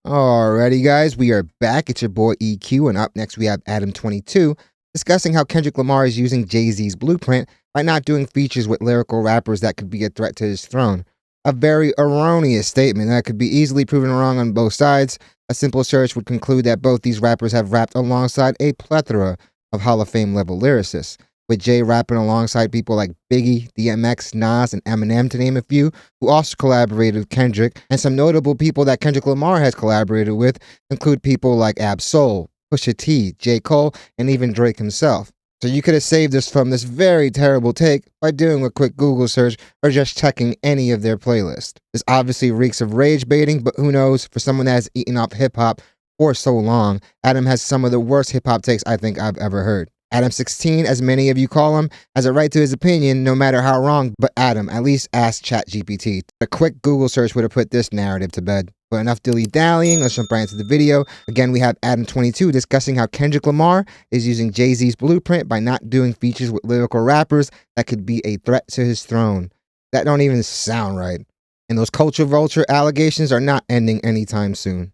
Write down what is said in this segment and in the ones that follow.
Alrighty, guys, we are back. It's your boy EQ, and up next we have Adam22 discussing how Kendrick Lamar is using Jay-Z's blueprint by not doing features with lyrical rappers that could be a threat to his throne. A very erroneous statement that could be easily proven wrong on both sides. A simple search would conclude that both these rappers have rapped alongside a plethora of Hall of Fame level lyricists, with Jay rapping alongside people like Biggie, DMX, Nas, and Eminem, to name a few, who also collaborated with Kendrick. And some notable people that Kendrick Lamar has collaborated with include people like Ab Soul, Pusha T, J. Cole, and even Drake himself. So you could have saved us from this very terrible take by doing a quick Google search or just checking any of their playlist. This obviously reeks of rage baiting, but who knows, for someone that has eaten off hip-hop for so long, Adam has some of the worst hip-hop takes I think I've ever heard. Adam 16, as many of you call him, has a right to his opinion no matter how wrong, but Adam, at least ask ChatGPT. A quick Google search would have put this narrative to bed. But enough dilly-dallying, let's jump right into the video. Again, we have Adam22 discussing how Kendrick Lamar is using Jay-Z's blueprint by not doing features with lyrical rappers that could be a threat to his throne. That don't even sound right. And those culture vulture allegations are not ending anytime soon.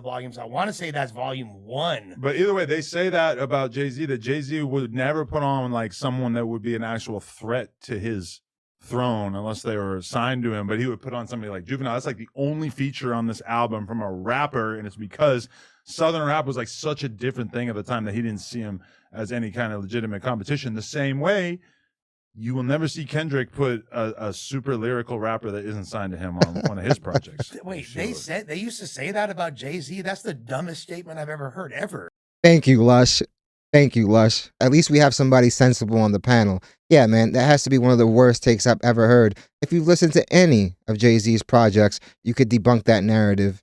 Volumes. I want to say that's volume 1. But either way, they say that about Jay-Z, that Jay-Z would never put on like someone that would be an actual threat to his throne unless they were signed to him, but he would put on somebody like Juvenile. That's like the only feature on this album from a rapper, and it's because Southern rap was like such a different thing at the time that he didn't see him as any kind of legitimate competition. The same way you will never see Kendrick put a super lyrical rapper that isn't signed to him on one of his projects. Wait, they used to say that about Jay-Z? That's the dumbest statement I've ever heard, ever. Thank you, Lush. Thank you, Lush. At least we have somebody sensible on the panel. Yeah, man, that has to be one of the worst takes I've ever heard. If you've listened to any of Jay-Z's projects, you could debunk that narrative.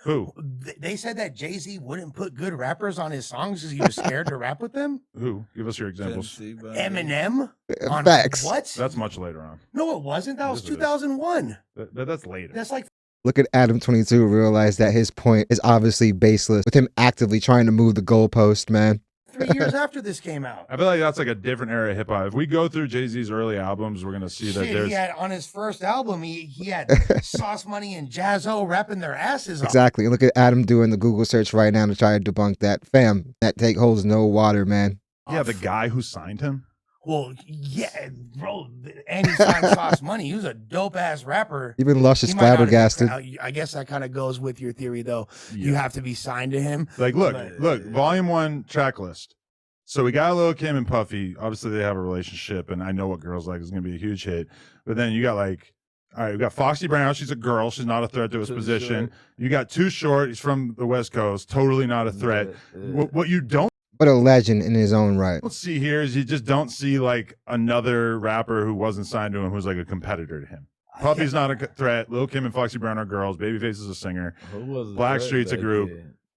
Who? They said that Jay-Z wouldn't put good rappers on his songs because he was scared to rap with them? Who? Give us your examples. Eminem? On Facts. What? That's much later on. No, it wasn't. That was 2001. That's later. That's like... Look at Adam22 realize that his point is obviously baseless, with him actively trying to move the goalpost, man. 3 years after this came out. I feel like that's like a different era of hip hop. If we go through Jay-Z's early albums, we're gonna see that there's. He had on his first album, he had Sauce Money and Jazzo rapping their asses off. Exactly. Look at Adam doing the Google search right now to try to debunk that. Fam, that take holds no water, man. Yeah, the guy who signed him. Well, yeah, bro, and he signed Sauce Money. He was a dope-ass rapper. Even Lush is flabbergasted. I guess that kind of goes with your theory, though. Yeah. You have to be signed to him. Like, look, volume 1 track list. So we got Lil Kim and Puffy. Obviously, they have a relationship, and I know what girls like is going to be a huge hit. But then you got like, all right, we got Foxy Brown. She's a girl. She's not a threat to his position. You got Too Short. He's from the West Coast. Totally not a threat. What you don't. But a legend in his own right. Let's see here is you just don't see like another rapper who wasn't signed to him who's like a competitor to him. Puffy's not a threat. Lil Kim and Foxy Brown are girls. Babyface is a singer. Blackstreet's a group.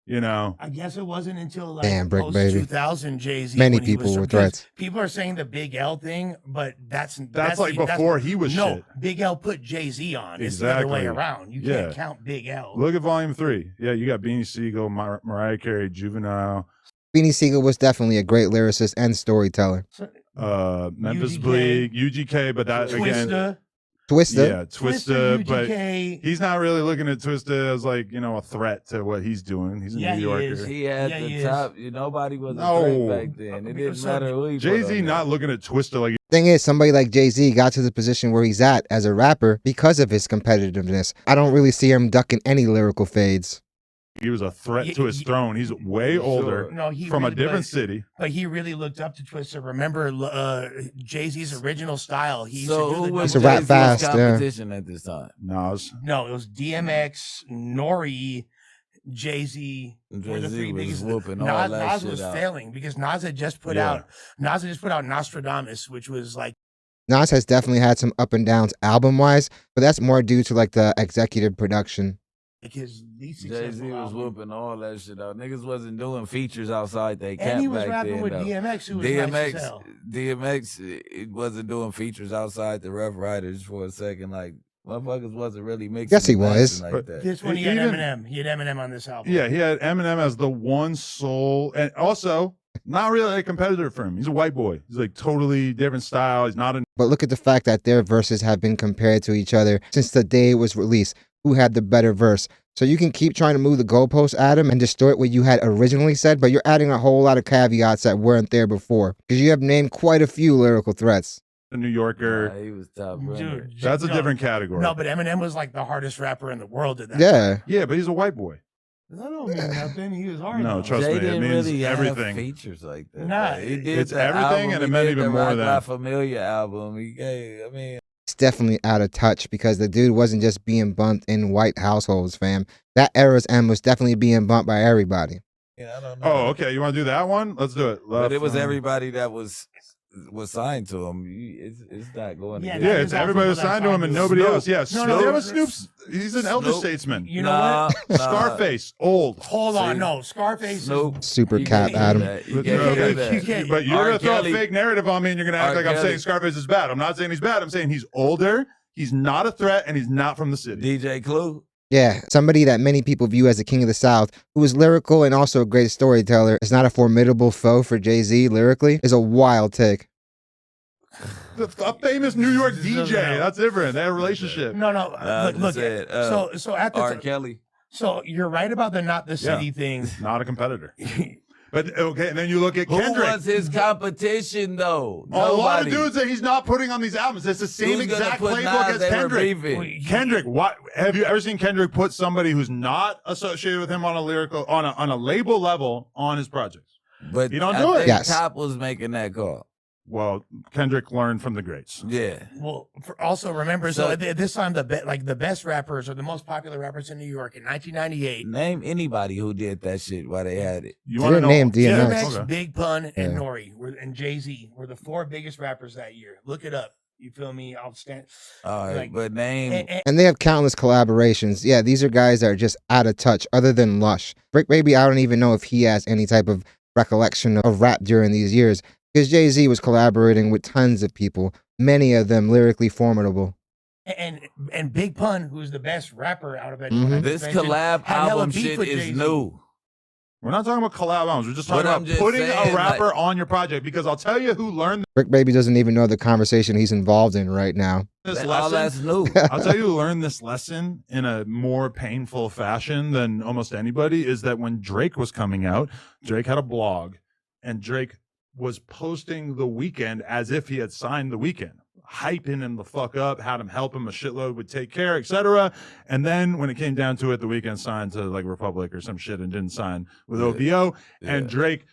You know, I guess it wasn't until like Brick Baby. 2000 Jay-Z. Many people were threats. People are saying the Big L thing, but that's like before he was no, shit. Big L put Jay-Z on. It's the Exactly. other way around. You can't count Big L. Look at volume 3. Yeah, you got Beanie Siegel, Mariah Carey, Juvenile. Beanie Siegel was definitely a great lyricist and storyteller. Memphis Bleak, UGK, but that again. Twista. Yeah, Twista, but he's not really looking at Twista as like, you know, a threat to what he's doing. He's a New Yorker. He had the top. Nobody was a threat back then. It didn't matter who he Jay-Z not looking at Twista like. Thing is, somebody like Jay-Z got to the position where he's at as a rapper because of his competitiveness. I don't really see him ducking any lyrical fades. He was a threat to his throne. He's way older from a different city. But he really looked up to Twista. Remember Jay-Z's original style. He used so to do who was to rap fast, competition at this time? Nas. No, it was DMX, Nori, Jay-Z were the three biggest. Nas was failing because Nas had just put out Nostradamus, which was like. Nas has definitely had some up and downs album-wise, but that's more due to like the executive production. His Jay-Z was whooping all that shit out. Niggas wasn't doing features outside they camp. And he was back rapping then, with though. DMX, who was nice as hell. DMX, it wasn't doing features outside the Rough Riders for a second. Like, motherfuckers wasn't really mixing. Yes, he was. Like that. This one, he had Eminem. He had Eminem on this album. Yeah, he had Eminem as the one soul. And also, not really a competitor for him. He's a white boy. He's like totally different style. He's not a. But look at the fact that their verses have been compared to each other since the day it was released. who had the better verse. So you can keep trying to move the goalposts, Adam, and distort what you had originally said, but you're adding a whole lot of caveats that weren't there before, because you have named quite a few lyrical threats. The New Yorker. He was top runner. Dude, That's a different category. No, but Eminem was like the hardest rapper in the world at that Yeah. time. Yeah, but he's a white boy. That don't mean nothing. He was hard. No, though. trust Jay me, it didn't means really everything. have features like that. Nah, he did it's the everything, album, and it he meant did even the more Rock than- La Familia album. He gave, I mean, It's definitely out of touch because the dude wasn't just being bumped in white households, fam. That era's M was definitely being bumped by everybody. yeah, I don't know. Oh, okay. You want to do that one? Let's do it. But it was Left, everybody that was signed to him. It's not going Yeah, together. Yeah, that it's is also everybody was what I signed to him and Snoop. nobody else. Yeah, No, Snoop. no, Yeah, no, but Snoop's he's an elder Snoop. statesman. You know what? Scarface, old. Hold on, See? no. Scarface is Snoop. Super You cap, can't Adam. do that. You But, can't no, do but- that. you can't- but you're R. gonna throw Kelly- a fake narrative on me, and you're gonna act R. like I'm Kelly. saying Scarface is bad. I'm not saying he's bad. I'm saying he's older. He's not a threat, and he's not from the city. DJ Clue. Yeah, somebody that many people view as the king of the South, who is lyrical and also a great storyteller, is not a formidable foe for Jay-Z lyrically, is a wild take. A famous New York DJ. No. That's different. They have a relationship. No, no. Look. Said, So at the R. t- Kelly. so you're right about the not the city thing. Not a competitor. But okay, and then you look at Who Kendrick. was his competition though? A lot of Nobody. dudes that he's not putting on these albums. It's the same Who's gonna exact put playbook Nas? as They were Kendrick. beefing. Kendrick, what have you ever seen Kendrick put somebody who's not associated with him on a lyrical on a label level on his projects? But You don't I do it. think Yes. Top was making that call. Well, Kendrick learned from the greats. Yeah. Well, also remember, so So- at this time, the best rappers or the most popular rappers in New York in 1998, Name anybody who did that shit while they had it. You They want to didn't know? name DMX. DMX, Okay. Big Pun, and Yeah. Nori and Jay-Z were the four biggest rappers that year. Look it up. You feel me? I'll stand. All right, Like, but name. And they have countless collaborations. Yeah, these are guys that are just out of touch, other than Lush. Brick Baby, I don't even know if he has any type of recollection of rap during these years, because Jay-Z was collaborating with tons of people, many of them lyrically formidable. And Big Pun, who's the best rapper out of Mhm. anyone. I this just mentioned, collab had hella album beef shit with is Jay-Z. new. We're not talking about collab albums. We're just talking But I'm about just putting saying, a rapper like- on your project. Because I'll tell you who learned Brick Baby doesn't even know the conversation he's involved in right now. this All lesson. that's new. I'll tell you who learned this lesson in a more painful fashion than almost anybody is that when Drake was coming out, Drake had a blog, and Drake was posting The Weeknd as if he had signed The Weeknd, hyping him the fuck up, had him help him a shitload with Take Care, etc. And then when it came down to it, The Weeknd signed to like Republic or some shit and didn't sign with Yeah. OVO. And Yeah. Drake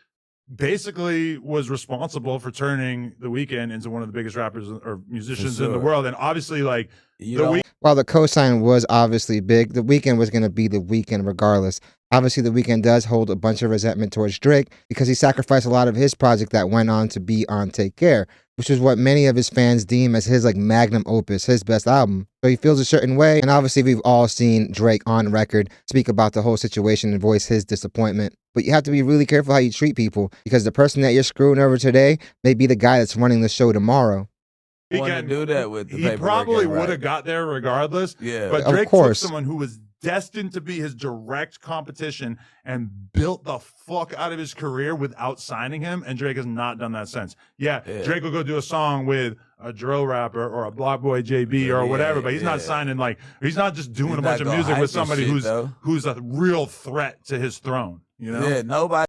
basically was responsible for turning The Weeknd into one of the biggest rappers or musicians in the sure. world. And obviously, like, You The don't- Week- While the cosign was obviously big, The Weeknd was going to be The Weeknd regardless. Obviously, The Weeknd does hold a bunch of resentment towards Drake because he sacrificed a lot of his project that went on to be on Take Care, which is what many of his fans deem as his like magnum opus, his best album. So he feels a certain way, and obviously we've all seen Drake on record speak about the whole situation and voice his disappointment. But you have to be really careful how you treat people, because the person that you're screwing over today may be the guy that's running the show tomorrow. want to Weeknd, do that with the he paperwork probably ain't would have right. got there regardless. Yeah. But Of Drake took course. someone who was destined to be his direct competition and built the fuck out of his career without signing him. And Drake has not done that since. Yeah, Yeah. Drake will go do a song with a drill rapper or a Block Boy JB or Yeah, whatever, but he's not yeah. signing like he's not just doing He's a bunch not of gonna music hype with his somebody shit, though. who's a real threat to his throne. You know? Yeah, nobody.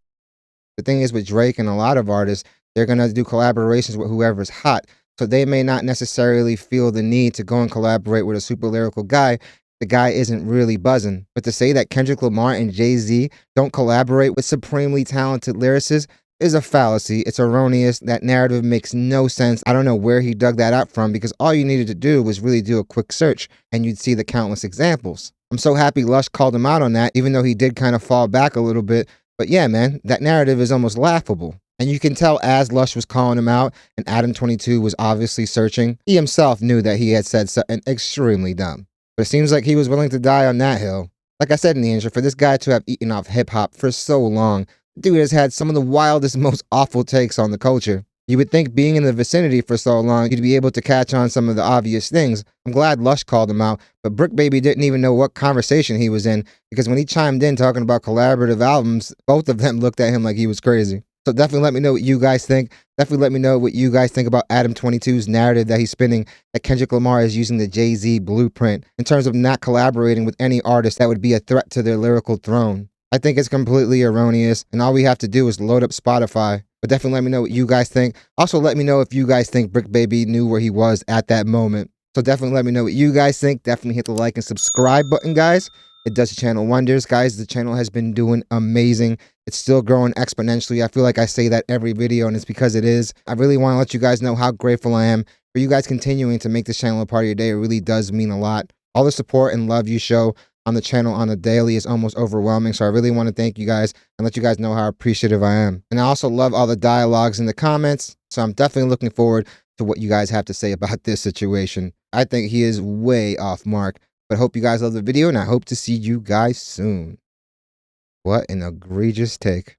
The thing is with Drake and a lot of artists, they're going to do collaborations with whoever's hot. So they may not necessarily feel the need to go and collaborate with a super lyrical guy. The guy isn't really buzzing. But to say that Kendrick Lamar and Jay-Z don't collaborate with supremely talented lyricists is a fallacy. It's erroneous. That narrative makes no sense. I don't know where he dug that up from, because all you needed to do was really do a quick search and you'd see the countless examples. I'm so happy Lush called him out on that, even though he did kind of fall back a little bit. But yeah, man, that narrative is almost laughable. And you can tell as Lush was calling him out and Adam 22 was obviously searching, he himself knew that he had said something extremely dumb. But it seems like he was willing to die on that hill. Like I said in the intro, for this guy to have eaten off hip-hop for so long, the dude has had some of the wildest, most awful takes on the culture. You would think being in the vicinity for so long, you'd be able to catch on some of the obvious things. I'm glad Lush called him out, but Brick Baby didn't even know what conversation he was in, because when he chimed in talking about collaborative albums, both of them looked at him like he was crazy. So definitely let me know what you guys think. Definitely let me know what you guys think about Adam 22's narrative that he's spinning, that Kendrick Lamar is using the Jay-Z blueprint in terms of not collaborating with any artist that would be a threat to their lyrical throne. I think it's completely erroneous, and all we have to do is load up Spotify. But definitely let me know what you guys think. Also, let me know if you guys think Brick Baby knew where he was at that moment. So definitely let me know what you guys think. Definitely hit the like and subscribe button, guys. It does the channel wonders, guys. The channel has been doing amazing. It's still growing exponentially. I feel like I say that every video, and it's because it is. I really want to let you guys know how grateful I am for you guys continuing to make this channel a part of your day. It really does mean a lot. All the support and love you show on the channel on a daily is almost overwhelming. So I really want to thank you guys and let you guys know how appreciative I am. And I also love all the dialogues in the comments. So I'm definitely looking forward to what you guys have to say about this situation. I think he is way off mark. But hope you guys love the video, and I hope to see you guys soon. What an egregious take.